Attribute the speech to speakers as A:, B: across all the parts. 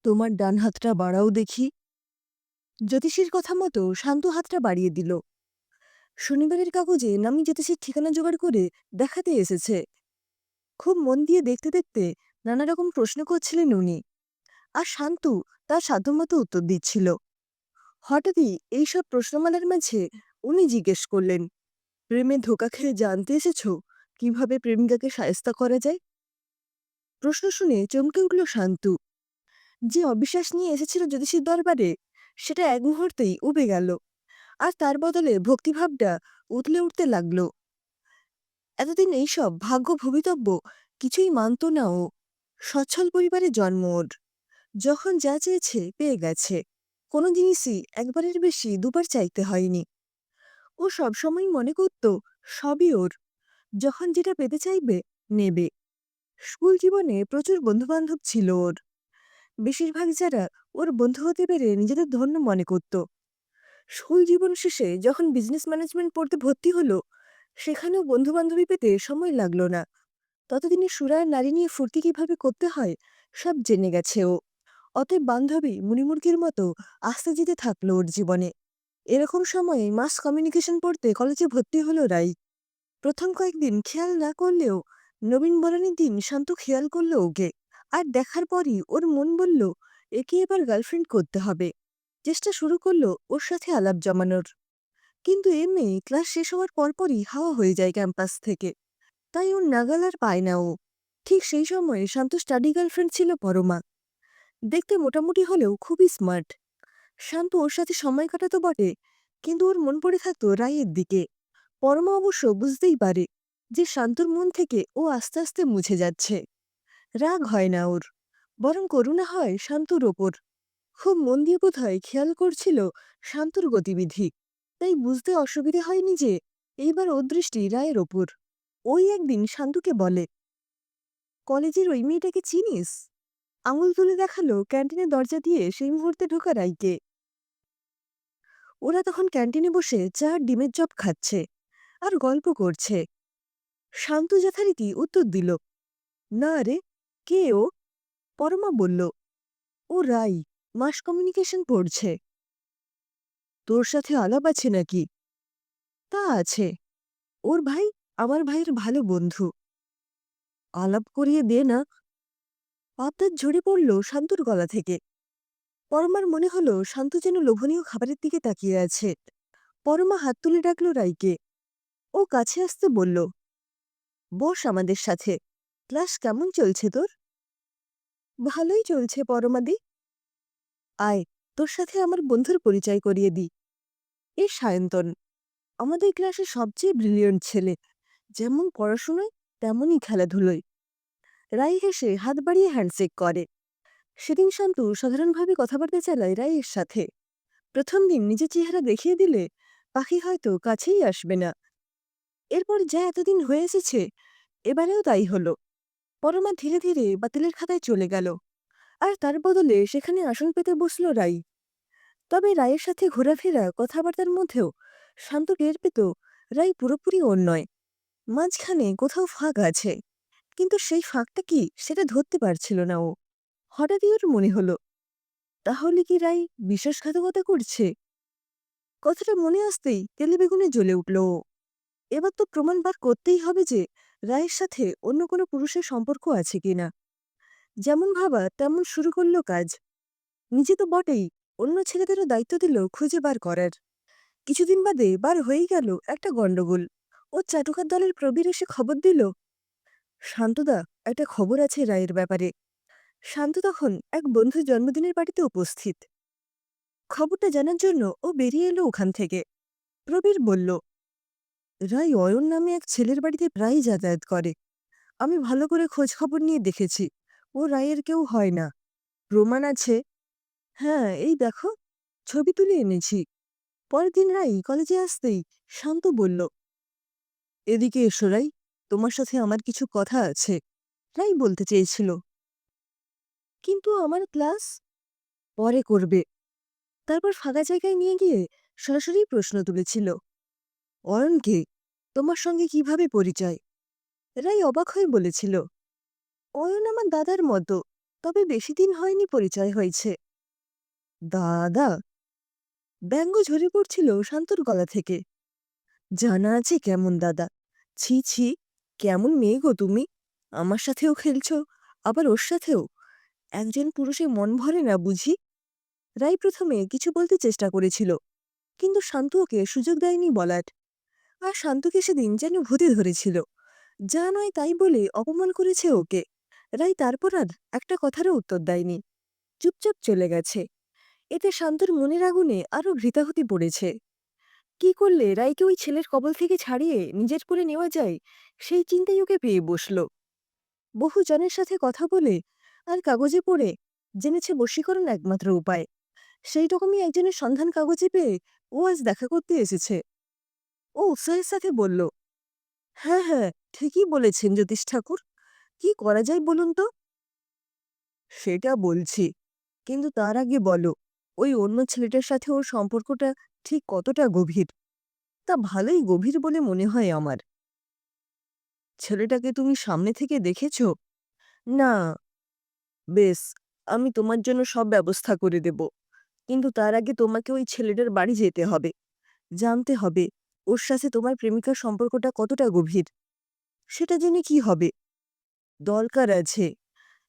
A: তোমার ডান হাতটা বাড়াও দেখি। জ্যোতিষীর কথা মতো শান্ত হাতটা বাড়িয়ে দিল। শনিবারের কাগজে নামি জ্যোতিষীর ঠিকানা জোগাড় করে দেখাতে এসেছে। খুব মন দিয়ে দেখতে দেখতে নানা রকম প্রশ্ন করছিলেন উনি, আর শান্তু তার সাধ্যমতো উত্তর দিচ্ছিল। হঠাৎই এইসব প্রশ্নমালার মাঝে উনি জিজ্ঞেস করলেন, প্রেমে ধোঁকা খেয়ে জানতে এসেছ কিভাবে প্রেমিকাকে শায়েস্তা করা যায়? প্রশ্ন শুনে চমকে উঠল শান্তু। যে অবিশ্বাস নিয়ে এসেছিল জ্যোতিষীর দরবারে, সেটা এক মুহূর্তেই উবে গেল, আর তার বদলে ভক্তিভাবটা উতলে উঠতে লাগল। এতদিন এইসব ভাগ্য ভবিতব্য কিছুই মানত না ও। সচ্ছল পরিবারে জন্ম ওর। যখন যা চেয়েছে পেয়ে গেছে। কোনো জিনিসই একবারের বেশি দুবার চাইতে হয়নি। ও সবসময় মনে করত সবই ওর, যখন যেটা পেতে চাইবে নেবে। স্কুল জীবনে প্রচুর বন্ধুবান্ধব ছিল ওর। বেশিরভাগ যারা ওর বন্ধু হতে পেরে নিজেদের ধন্য মনে করত। স্কুল জীবন শেষে যখন বিজনেস ম্যানেজমেন্ট পড়তে ভর্তি হলো, সেখানেও বন্ধুবান্ধবী পেতে সময় লাগলো না। ততদিনে সুরার নারী নিয়ে ফুর্তি কিভাবে করতে হয় সব জেনে গেছে ও। অতএব বান্ধবী মুনিমুরগির মতো আস্তে যেতে থাকলো ওর জীবনে। এরকম সময়ে মাস কমিউনিকেশন পড়তে কলেজে ভর্তি হলো রাই। প্রথম কয়েকদিন খেয়াল না করলেও নবীন বরণের দিন শান্ত খেয়াল করলো ওকে। আর দেখার পরই ওর মন বলল, একে এবার গার্লফ্রেন্ড করতে হবে। চেষ্টা শুরু করলো ওর সাথে আলাপ জমানোর। কিন্তু এ মেয়ে ক্লাস শেষ হওয়ার পরপরই হাওয়া হয়ে যায় ক্যাম্পাস থেকে। তাই ওর নাগাল আর পায় না ও। ঠিক সেই সময়ে শান্ত স্টাডি গার্লফ্রেন্ড ছিল পরমা। দেখতে মোটামুটি হলেও খুবই স্মার্ট। শান্ত ওর সাথে সময় কাটাতো বটে, কিন্তু ওর মন পড়ে থাকতো রায়ের দিকে। পরমা অবশ্য বুঝতেই পারে যে শান্তর মন থেকে ও আস্তে আস্তে মুছে যাচ্ছে। রাগ হয় না ওর, বরং করুণা হয় শান্তর ওপর। খুব মন দিয়ে বোধহয় খেয়াল করছিল শান্তর গতিবিধি। তাই বুঝতে অসুবিধে হয়নি যে এইবার ওর দৃষ্টি রায়ের ওপর। ওই একদিন শান্তকে বলে, কলেজের ওই মেয়েটাকে চিনিস? আঙুল তুলে দেখালো ক্যান্টিনের দরজা দিয়ে সেই মুহূর্তে ঢোকা রাইকে। ওরা তখন ক্যান্টিনে বসে চা আর ডিমের চপ খাচ্ছে আর গল্প করছে। শান্ত যথারীতি উত্তর দিল, না রে, কে ও? পরমা বলল, ও রাই, মাস কমিউনিকেশন পড়ছে। তোর সাথে আলাপ আছে নাকি? তা আছে। ওর ভাই আমার ভাইয়ের ভালো বন্ধু। আলাপ করিয়ে দে না। আবদার ঝরে পড়ল শান্তর গলা থেকে। পরমার মনে হলো শান্ত যেন লোভনীয় খাবারের দিকে তাকিয়ে আছে। পরমা হাত তুলে ডাকল রাইকে। ও কাছে আসতে বলল, বস আমাদের সাথে। ক্লাস কেমন চলছে তোর? ভালোই চলছে পরমাদি। আয়, তোর সাথে আমার বন্ধুর পরিচয় করিয়ে দিই। এ সায়ন্তন, আমাদের ক্লাসে সবচেয়ে ব্রিলিয়ন্ট ছেলে। যেমন পড়াশোনায় তেমনই খেলাধুলোয়। রাই হেসে হাত বাড়িয়ে হ্যান্ডশেক করে। সেদিন শান্তু সাধারণভাবে কথাবার্তা চালায় রাইয়ের সাথে। প্রথম দিন নিজের চেহারা দেখিয়ে দিলে পাখি হয়তো কাছেই আসবে না। এরপর যা এতদিন হয়ে এসেছে, এবারেও তাই হলো। পরমা ধীরে ধীরে বাতিলের খাতায় চলে গেল, আর তার বদলে সেখানে আসন পেতে বসল রাই। তবে রায়ের সাথে ঘোরাফেরা কথাবার্তার মধ্যেও শান্ত টের পেত রাই পুরোপুরি ওর নয়। মাঝখানে কোথাও ফাঁক আছে, কিন্তু সেই ফাঁকটা কি সেটা ধরতে পারছিল না ও। হঠাৎই ওর মনে হলো, তাহলে কি রাই বিশ্বাসঘাতকতা করছে? কথাটা মনে আসতেই তেলে বেগুনে জ্বলে উঠল ও। এবার তো প্রমাণ বার করতেই হবে যে রায়ের সাথে অন্য কোনো পুরুষের সম্পর্ক আছে কিনা। যেমন ভাবা তেমন শুরু করলো কাজ। নিজে তো বটেই, অন্য ছেলেদেরও দায়িত্ব দিল খুঁজে বার করার। কিছুদিন বাদে বার হয়েই গেল একটা গন্ডগোল। ও চাটুকার দলের প্রবীর এসে খবর দিল, শান্তদা, একটা খবর আছে রায়ের ব্যাপারে। শান্ত তখন এক বন্ধুর জন্মদিনের বাড়িতে উপস্থিত। খবরটা জানার জন্য ও বেরিয়ে এলো ওখান থেকে। প্রবীর বলল, রায় অয়ন নামে এক ছেলের বাড়িতে প্রায়ই যাতায়াত করে। আমি ভালো করে খোঁজ খবর নিয়ে দেখেছি, ও রায়ের কেউ হয় না। প্রমাণ আছে। হ্যাঁ, এই দেখো, ছবি তুলে এনেছি। পরের দিন রাই কলেজে আসতেই শান্ত বলল, এদিকে এসো রাই, তোমার সাথে আমার কিছু কথা আছে। রাই বলতে চেয়েছিল, কিন্তু আমার ক্লাস। পরে করবে। তারপর ফাঁকা জায়গায় নিয়ে গিয়ে সরাসরি প্রশ্ন তুলেছিল, অয়নকে তোমার সঙ্গে কিভাবে পরিচয়? রাই অবাক হয়ে বলেছিল, অয়ন আমার দাদার মতো। তবে বেশি দিন হয়নি পরিচয় হয়েছে। দাদা! ব্যঙ্গ ঝরে পড়ছিল শান্তর গলা থেকে। জানা আছে কেমন দাদা? ছি ছি, কেমন মেয়ে গো তুমি! আমার সাথেও খেলছো, আবার ওর সাথেও। একজন পুরুষে মন ভরে না বুঝি? রাই প্রথমে কিছু বলতে চেষ্টা করেছিল, কিন্তু শান্তু ওকে সুযোগ দেয়নি বলার। আর শান্তুকে সেদিন যেন ভূতে ধরেছিল, যা নয় তাই বলে অপমান করেছে ওকে। রাই তারপর আর একটা কথারও উত্তর দেয়নি, চুপচাপ চলে গেছে। এতে শান্তর মনের আগুনে আরো ঘৃতাহুতি পড়েছে। কি করলে রাইকে ওই ছেলের কবল থেকে ছাড়িয়ে নিজের করে নেওয়া যায়, সেই চিন্তাই ওকে পেয়ে বসল। বহু জনের সাথে কথা বলে আর কাগজে পড়ে জেনেছে বশীকরণ একমাত্র উপায়। সেই রকমই একজনের সন্ধান কাগজে পেয়ে ও আজ দেখা করতে এসেছে। ও উৎসাহের সাথে বলল, হ্যাঁ হ্যাঁ, ঠিকই বলেছেন জ্যোতিষ ঠাকুর। কি করা যায় বলুন তো? সেটা বলছি, কিন্তু তার আগে বলো, ওই অন্য ছেলেটার সাথে ওর সম্পর্কটা ঠিক কতটা গভীর? তা ভালোই গভীর বলে মনে হয় আমার। ছেলেটাকে তুমি সামনে থেকে দেখেছ? না। বেশ, আমি তোমার জন্য সব ব্যবস্থা করে দেব। কিন্তু তার আগে তোমাকে ওই ছেলেটার বাড়ি যেতে হবে, জানতে হবে ওর সাথে তোমার প্রেমিকার সম্পর্কটা কতটা গভীর। সেটা জেনে কি হবে? দরকার আছে।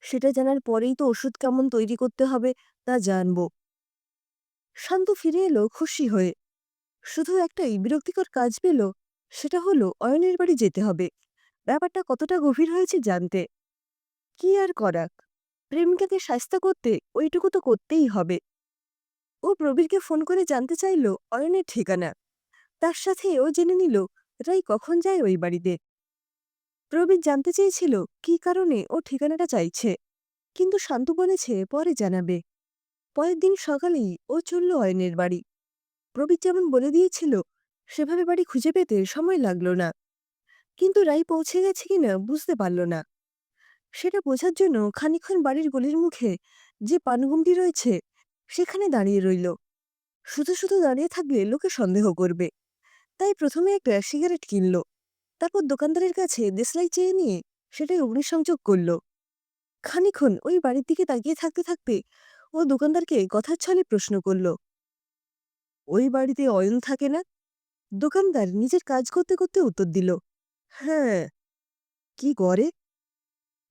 A: সেটা জানার পরেই তো ওষুধ কেমন তৈরি করতে হবে তা জানব। শান্ত ফিরে এলো খুশি হয়ে। শুধু একটাই বিরক্তিকর কাজ পেল, সেটা হলো অয়নের বাড়ি যেতে হবে, ব্যাপারটা কতটা গভীর হয়েছে জানতে। কি আর করা, প্রেমিকাকে শায়েস্তা করতে ওইটুকু তো করতেই হবে। ও প্রবীরকে ফোন করে জানতে চাইল অয়নের ঠিকানা। তার সাথে ও জেনে নিল রাই কখন যায় ওই বাড়িতে। প্রবীর জানতে চেয়েছিল কি কারণে ও ঠিকানাটা চাইছে, কিন্তু শান্তু বলেছে পরে জানাবে। পরের দিন সকালেই ও চলল অয়নের বাড়ি। প্রবীর যেমন বলে দিয়েছিল সেভাবে বাড়ি খুঁজে পেতে সময় লাগলো না, কিন্তু রাই পৌঁছে গেছে কিনা বুঝতে পারল না। সেটা বোঝার জন্য খানিকক্ষণ বাড়ির গলির মুখে যে পানগুমটি রয়েছে সেখানে দাঁড়িয়ে রইল। শুধু শুধু দাঁড়িয়ে থাকলে লোকে সন্দেহ করবে, তাই প্রথমে একটা সিগারেট কিনল। তারপর দোকানদারের কাছে দেশলাই চেয়ে নিয়ে সেটাই অগ্নিসংযোগ করল। খানিকক্ষণ ওই বাড়ির দিকে তাকিয়ে থাকতে থাকতে ও দোকানদারকে কথার ছলে প্রশ্ন করল, ওই বাড়িতে অয়ন থাকে না? দোকানদার নিজের কাজ করতে করতে উত্তর দিল, হ্যাঁ। কি করে?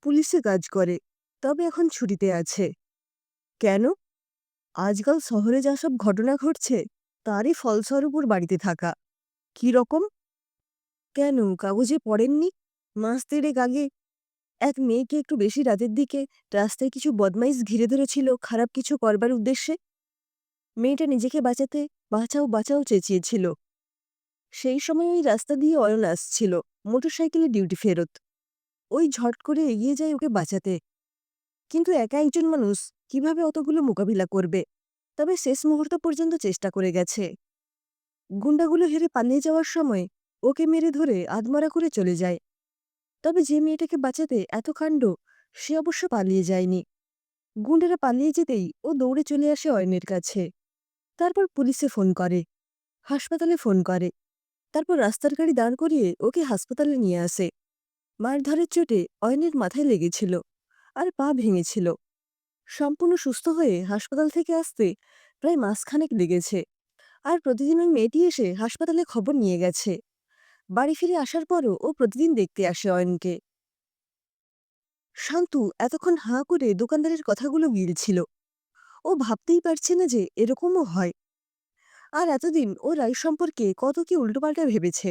A: পুলিশে কাজ করে, তবে এখন ছুটিতে আছে। কেন? আজকাল শহরে যা সব ঘটনা ঘটছে তারই ফলস্বরূপ ওর বাড়িতে থাকা। কি রকম? কেন, কাগজে পড়েননি? মাস দেড়েক আগে এক মেয়েকে একটু বেশি রাতের দিকে রাস্তায় কিছু বদমাইশ ঘিরে ধরেছিল খারাপ কিছু করবার উদ্দেশ্যে। মেয়েটা নিজেকে বাঁচাতে বাঁচাও বাঁচাও চেঁচিয়েছিল। সেই সময় ওই রাস্তা দিয়ে অয়ন আসছিল মোটরসাইকেলে ডিউটি ফেরত। ওই ঝট করে এগিয়ে যায় ওকে বাঁচাতে, কিন্তু একা একজন মানুষ কিভাবে অতগুলো মোকাবিলা করবে? তবে শেষ মুহূর্ত পর্যন্ত চেষ্টা করে গেছে। গুন্ডাগুলো হেরে পালিয়ে যাওয়ার সময় ওকে মেরে ধরে আধমরা করে চলে যায়। তবে যে মেয়েটাকে বাঁচাতে এত কাণ্ড, সে অবশ্য পালিয়ে যায়নি। গুন্ডারা পালিয়ে যেতেই ও দৌড়ে চলে আসে অয়নের কাছে। তারপর পুলিশে ফোন করে, হাসপাতালে ফোন করে। তারপর রাস্তার গাড়ি দাঁড় করিয়ে ওকে হাসপাতালে নিয়ে আসে। মারধরের চোটে অয়নের মাথায় লেগেছিল আর পা ভেঙেছিল। সম্পূর্ণ সুস্থ হয়ে হাসপাতাল থেকে আসতে প্রায় মাসখানেক লেগেছে। আর প্রতিদিন ওই মেয়েটি এসে হাসপাতালে খবর নিয়ে গেছে। বাড়ি ফিরে আসার পরও ও প্রতিদিন দেখতে আসে অয়নকে। শান্তু এতক্ষণ হাঁ করে দোকানদারের কথাগুলো গিলছিল। ও ভাবতেই পারছে না যে এরকমও হয়। আর এতদিন ও রায় সম্পর্কে কত কি উল্টোপাল্টা ভেবেছে,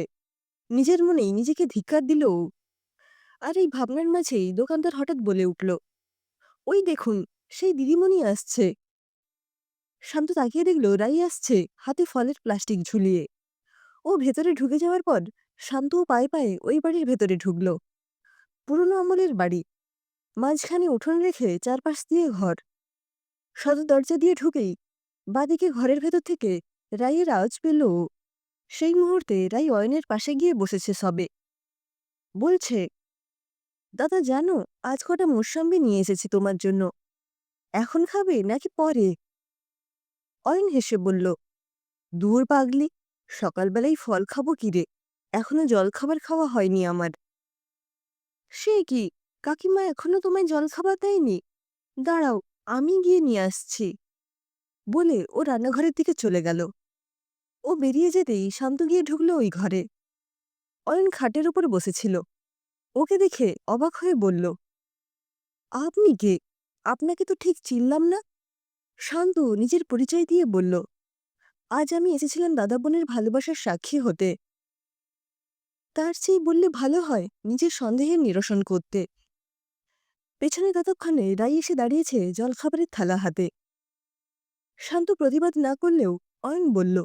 A: নিজের মনেই নিজেকে ধিক্কার দিল ও। আর এই ভাবনার মাঝেই দোকানদার হঠাৎ বলে উঠল, ওই দেখুন, সেই দিদিমণি আসছে। শান্ত তাকিয়ে দেখল রাই আসছে হাতে ফলের প্লাস্টিক ঝুলিয়ে। ও ভেতরে ঢুকে যাওয়ার পর শান্ত পায়ে পায়ে ওই বাড়ির ভেতরে ঢুকল। পুরনো আমলের বাড়ি, মাঝখানে উঠোন রেখে চারপাশ দিয়ে ঘর। সদর দরজা দিয়ে ঢুকেই বাদিকে ঘরের ভেতর থেকে রাইয়ের আওয়াজ পেল ও। সেই মুহূর্তে রাই অয়নের পাশে গিয়ে বসেছে সবে। বলছে, দাদা জানো, আজ কটা মোসাম্বি নিয়ে এসেছি তোমার জন্য। এখন খাবে নাকি পরে? অয়ন হেসে বলল, দূর পাগলি, সকালবেলায় ফল খাবো কি রে, এখনো জলখাবার খাওয়া হয়নি আমার। সে কি, কাকিমা এখনো তোমায় জলখাবার দেয়নি? দাঁড়াও, আমি গিয়ে নিয়ে আসছি, বলে ও রান্নাঘরের দিকে চলে গেল। ও বেরিয়ে যেতেই শান্ত গিয়ে ঢুকল ওই ঘরে। অয়ন খাটের উপর বসেছিল। ওকে দেখে অবাক হয়ে বলল, আপনি কে? আপনাকে তো ঠিক চিনলাম না। শান্ত নিজের পরিচয় দিয়ে বলল, আজ আমি এসেছিলাম দাদা বোনের ভালোবাসার সাক্ষী হতে। তার চেয়ে বললে ভালো হয় নিজের সন্দেহের নিরসন করতে। পেছনে ততক্ষণে রাই এসে দাঁড়িয়েছে জলখাবারের থালা হাতে। শান্ত প্রতিবাদ না করলেও অয়ন বলল,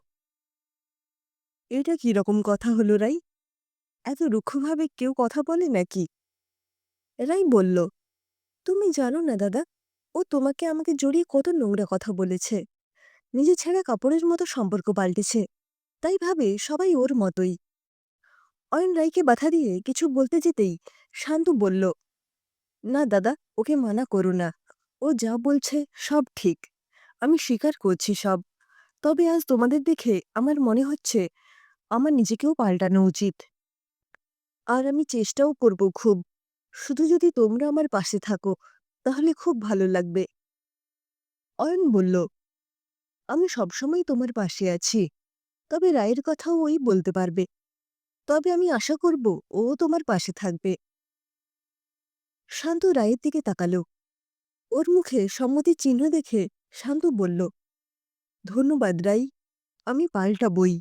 A: এটা কি রকম কথা হলো রাই? এত রুক্ষভাবে কেউ কথা বলে নাকি? রাই বলল, তুমি জানো না দাদা, ও তোমাকে আমাকে জড়িয়ে কত নোংরা কথা বলেছে। নিজে ছেঁড়া কাপড়ের মতো সম্পর্ক পাল্টেছে। তাই ভাবে সবাই ওর মতোই। অয়ন রাইকে বাধা দিয়ে কিছু বলতে যেতেই শান্তু বলল, না দাদা, ওকে মানা করো না। ও যা বলছে সব ঠিক। আমি স্বীকার করছি সব। তবে আজ তোমাদের দেখে আমার মনে হচ্ছে আমার নিজেকেও পাল্টানো উচিত। আর আমি চেষ্টাও করব খুব। শুধু যদি তোমরা আমার পাশে থাকো তাহলে খুব ভালো লাগবে। অয়ন বলল, আমি সবসময় তোমার পাশে আছি। তবে রায়ের কথাও ওই বলতে পারবে। তবে আমি আশা করব ও তোমার পাশে থাকবে। শান্ত রায়ের দিকে তাকালো। ওর মুখে সম্মতির চিহ্ন দেখে শান্ত বলল, ধন্যবাদ রাই, আমি পাল্টাবই।